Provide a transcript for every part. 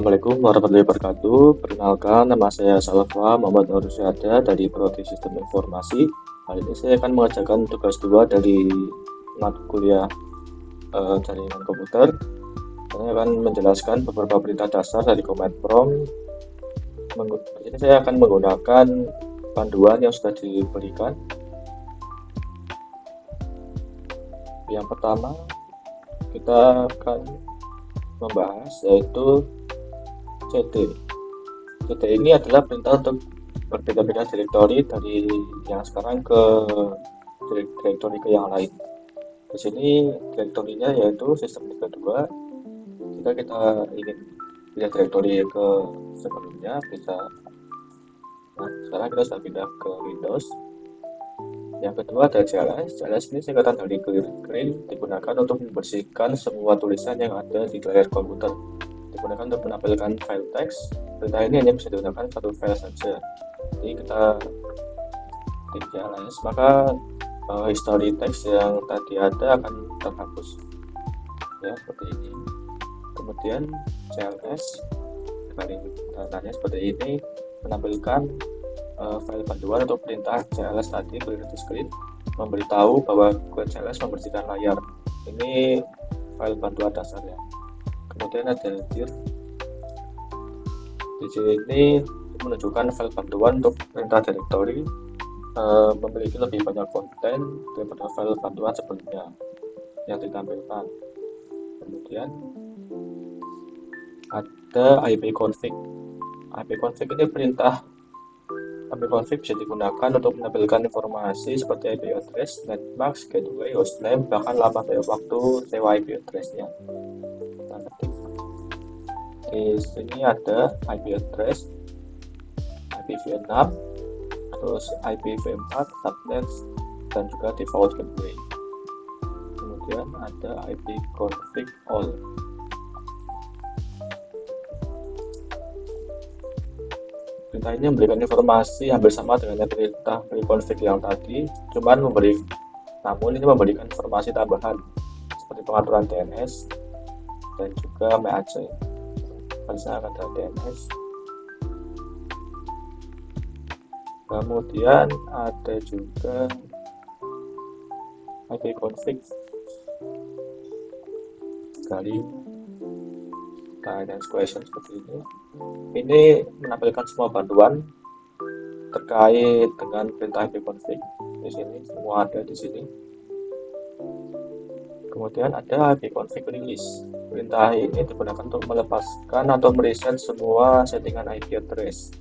Assalamualaikum warahmatullahi wabarakatuh. Perkenalkan, nama saya Salva Muhammad Nur Syahada dari Prodi Sistem Informasi. Kali ini saya akan mengerjakan tugas 2 dari mata kuliah jaringan komputer. Saya akan menjelaskan beberapa perintah dasar dari command prompt. Di sini saya akan menggunakan panduan yang sudah diberikan. Yang pertama, kita akan membahas yaitu cd. cd ini adalah perintah untuk berbeda-beda direktori dari yang sekarang ke direktori ke yang lain. Di sini direktorinya yaitu sistem 32. Jika kita ingin pindah direktori ke sebelumnya, bisa. Nah, sekarang kita sudah pindah ke Windows. Yang kedua ada CLS. CLS ini singkatan dari clear screen, digunakan untuk membersihkan semua tulisan yang ada di layar komputer. Digunakan untuk menampilkan file teks. Perintah ini hanya bisa digunakan satu file saja. Jadi kita di CLS, maka history teks yang tadi ada akan terhapus. Ya, seperti ini. Kemudian CLS kali datanya seperti ini, menampilkan file panduan untuk perintah CLS tadi, clear the screen, memberitahu bahwa CLS membersihkan layar. Ini file panduan dasarnya. Kemudian ada dir. Di sini menunjukkan file panduan untuk perintah directory memiliki lebih banyak konten daripada file panduan sebelumnya yang ditampilkan. Kemudian ada ipconfig. ipconfig ini perintah ipconfig bisa digunakan untuk menampilkan informasi seperti IP address, network, gateway, hostname, bahkan lama waktu sewa IP address-nya. Di sini ada IP address, IPv6, terus IPv4, subnet, dan juga default gateway. Kemudian ada ipconfig all. Perintah ini memberikan informasi hampir sama dengan perintah ipconfig yang tadi, namun ini memberikan informasi tambahan seperti pengaturan DNS dan juga MAC. Misalnya ada DNS. Kemudian ada juga ipconfig dari guidance question seperti ini. Ini menampilkan semua bantuan terkait dengan perintah ipconfig. Di sini semua ada di sini. Kemudian ada ipconfig release. Perintah ini digunakan untuk melepaskan atau mereset semua settingan IP address.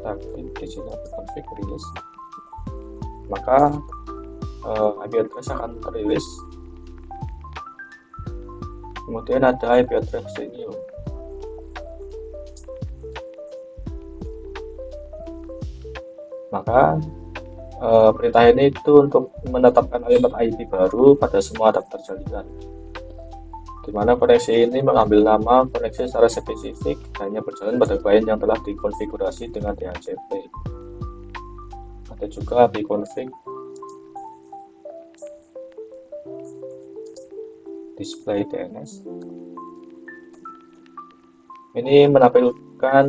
Tapi di sini ipconfig release, maka IP address akan terilis. Kemudian ada IP address renew. Maka perintah ini itu untuk menetapkan alamat IP baru pada semua adapter jaringan, di mana koneksi ini mengambil nama koneksi secara spesifik hanya berjalan pada klien yang telah dikonfigurasi dengan DHCP. Ada juga ipconfig display DNS. Ini menampilkan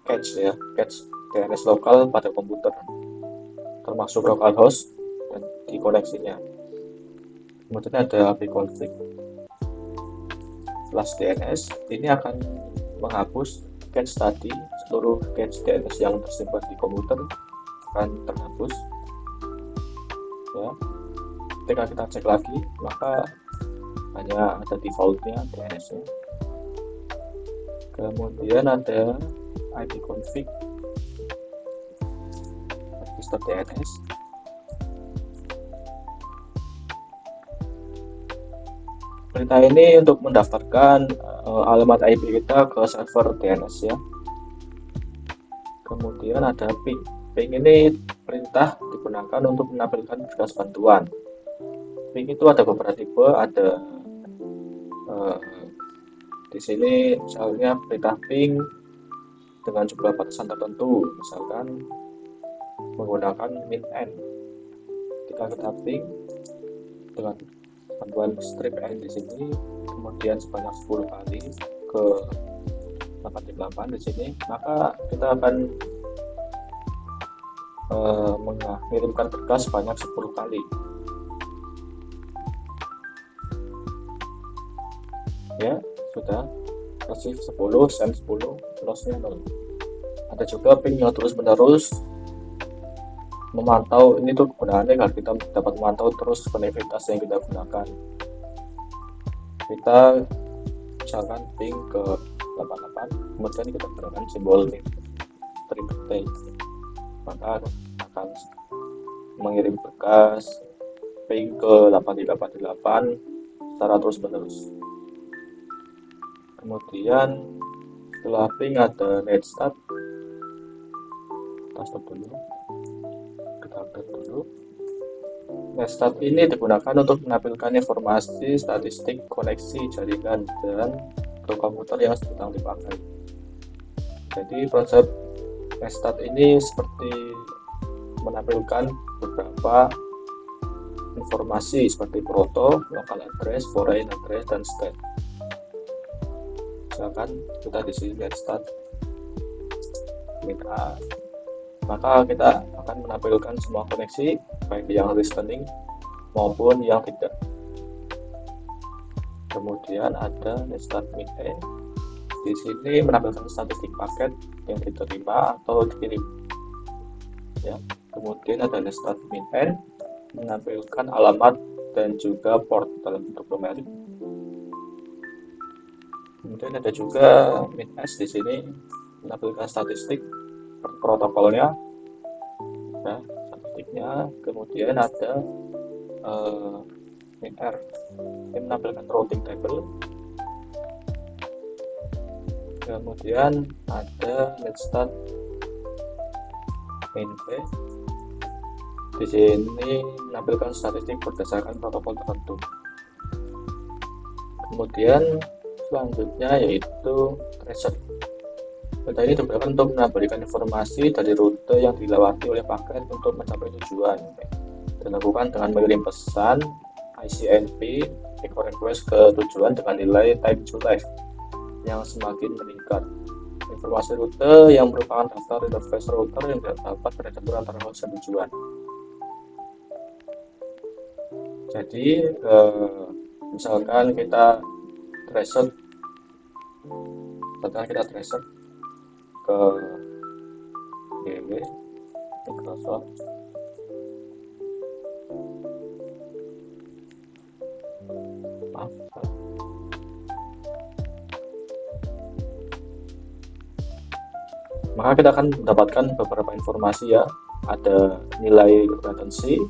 cache DNS lokal pada komputer, termasuk localhost dan di koneksinya. Kemudian ada ipconfig flash DNS. Ini akan menghapus cache tadi, seluruh cache DNS yang tersimpan di komputer akan terhapus. Ya, ketika kita cek lagi, maka hanya ada defaultnya DNS-nya. Kemudian ada ipconfig register DNS. Perintah ini untuk mendaftarkan alamat IP kita ke server DNS ya. Kemudian ada ping. Ping ini perintah digunakan untuk menampilkan berkas bantuan. Ping itu ada beberapa tipe, ada di sini misalnya perintah ping dengan jumlah batasan tertentu, misalkan menggunakan min n. Ketika kita ping dengan tambahan strip n di sini, kemudian sebanyak 10 kali ke 838 di sini, maka kita akan mengirimkan berkas sebanyak 10 kali. Ya, sudah receive 10, send 10, lossnya 0. Ada juga ping yang terus menerus memantau, ini tuh kegunaannya agar kita dapat memantau terus konektivitas yang kita gunakan. Kita misalkan ping ke 88, kemudian kita gunakan simbol T, maka akan mengirim berkas ping ke 888 secara terus menerus. Kemudian setelah ping ada net start, kita stop dulu, kita update dulu. Net start ini digunakan untuk menampilkan informasi statistik koneksi jaringan dan ke komputer yang sedang dipakai. Jadi konsep net start ini seperti menampilkan beberapa informasi seperti proto, local address, foreign address, dan state. Misalkan kita di sini net start maka kita akan menampilkan semua koneksi baik yang listening maupun yang tidak. Kemudian ada net start min n, di sini menampilkan statistik paket yang diterima atau dikirim. Ya, kemudian ada net start min n, menampilkan alamat dan juga port dalam bentuk numerik. Kemudian ada juga min s, di sini menampilkan statistik protokolnya, ya, statistiknya. Kemudian ada min r, ini menampilkan routing table. Kemudian ada net start min p, di sini menampilkan statistik berdasarkan protokol tertentu. Kemudian selanjutnya yaitu tracer. Data ini digunakan untuk memberikan informasi dari rute yang dilewati oleh paket untuk mencapai tujuan. Dilakukan dengan mengirim pesan ICMP echo request ke tujuan dengan nilai time to life yang semakin meningkat. Informasi rute yang merupakan daftar interface router yang dapat bercampur antara host dan tujuan. Jadi misalkan kita tracer ke GW Microsoft, maka kita akan mendapatkan beberapa informasi, ya. Ada nilai latency,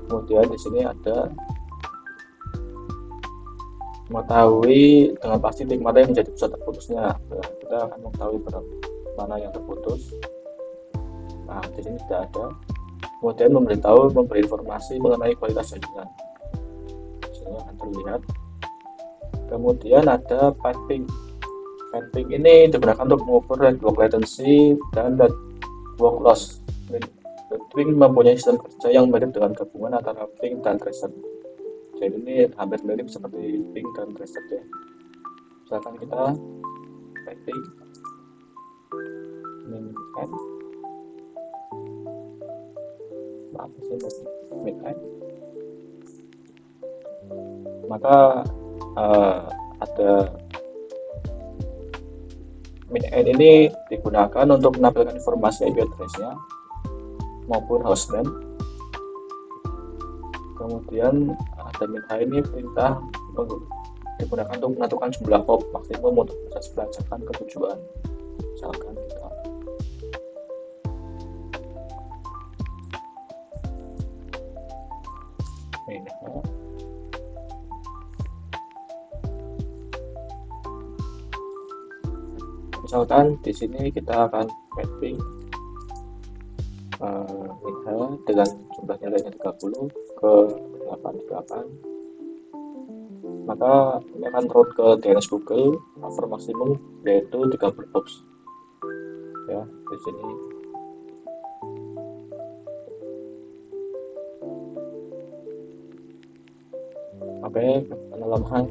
kemudian di sini ada mengetahui dengan pasti titik mana yang menjadi pusat terputusnya. Nah, kita akan mengetahui mana yang terputus. Nah, di sini tidak ada. Kemudian memberi informasi mengenai kualitas jaringan. Di sini akan terlihat. Kemudian ada piping. Piping ini digunakan untuk mengukur network latency dan network loss. Ping mempunyai sistem kerja yang mirip dengan gabungan antara ping dan tracer. Jadi ini hampir mirip seperti ping dan tracer, ya. Misalkan kita piping min n, min n, maka ada min n ini digunakan untuk menampilkan informasi IP address-nya maupun hostname. Kemudian ada min h ini perintah digunakan untuk menentukan jumlah hop maksimum untuk proses pelacakan ke tujuan. Misalkan kita min h, misalkan di sini kita akan mapping min h dengan jumlah nilainya 30 ke 88, maka ini akan route ke DNS Google over maksimum yaitu 30 hops, ya. Di sini Oke, penalaman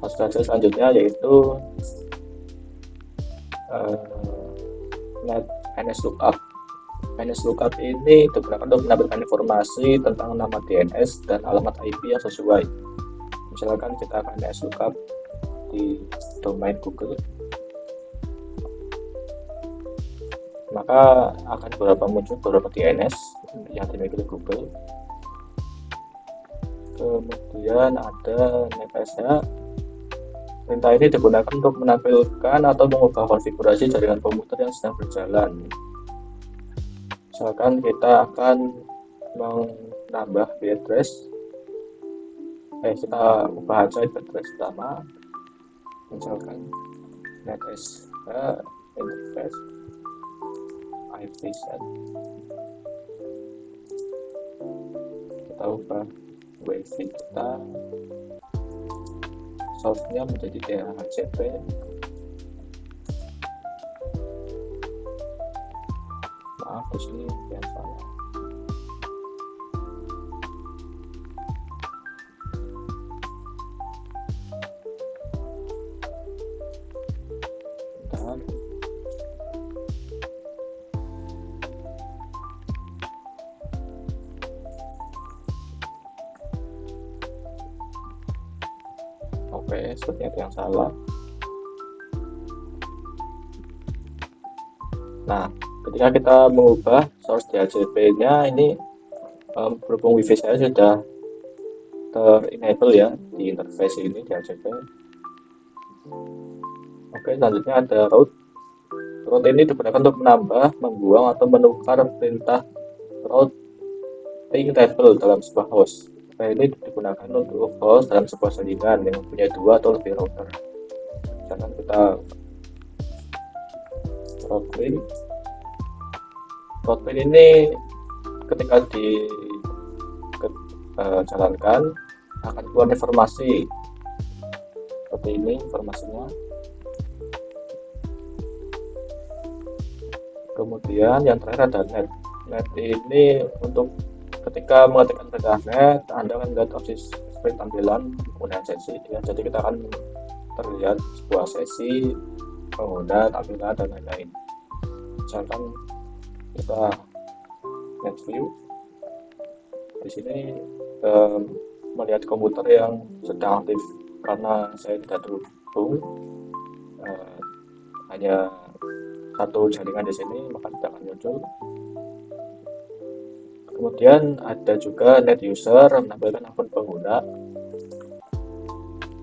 hasil selanjutnya yaitu net NSLOOKUP. NSLOOKUP ini digunakan untuk menampilkan informasi tentang nama DNS dan alamat IP yang sesuai. Misalkan kita akan NSLOOKUP di domain Google, maka akan muncul beberapa DNS yang dimiliki Google. Kemudian ada netsh. Perintah ini digunakan untuk menampilkan atau mengubah konfigurasi jaringan komputer yang sedang berjalan. Misalkan kita akan menambah IP address, kita ubah aja IP address utama, misalkan netsh interface IP set, kita ubah WiFi kita, source-nya menjadi DHCP, maaf di sini yang salah. Bentar. Oke, sepertinya itu yang salah. Nah, ketika kita mengubah source DHCP-nya ini, berhubung WiFi saya sudah ter-enable ya di interface ini DHCP. Oke, selanjutnya ada route. Route ini digunakan untuk menambah, membuang, atau menukar perintah routing table dalam sebuah host. Ini digunakan untuk host dalam sebuah jaringan yang mempunyai 2 atau lebih router. Misalkan kita route ini ketika dijalankan akan keluar informasi seperti ini informasinya. Kemudian yang terakhir ada net. Net ini untuk ketika mengetikkan perintah net, Anda akan melihat opsi seperti tampilan penggunaan sesi ya. Jadi kita akan terlihat sebuah sesi, pengguna, tampilan, dan lain-lain. Misalkan kita net view, di sini melihat komputer yang sedang aktif. Karena saya tidak terhubung, hanya satu jaringan di sini, maka tidak akan muncul. Kemudian ada juga net user menampilkan akun pengguna.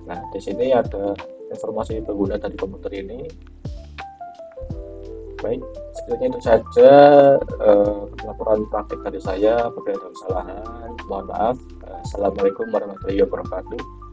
Nah, di sini ada informasi pengguna dari komputer ini. Baik, sekiranya itu saja laporan praktik dari saya. Apabila ada kesalahan, mohon maaf. Assalamualaikum warahmatullahi wabarakatuh.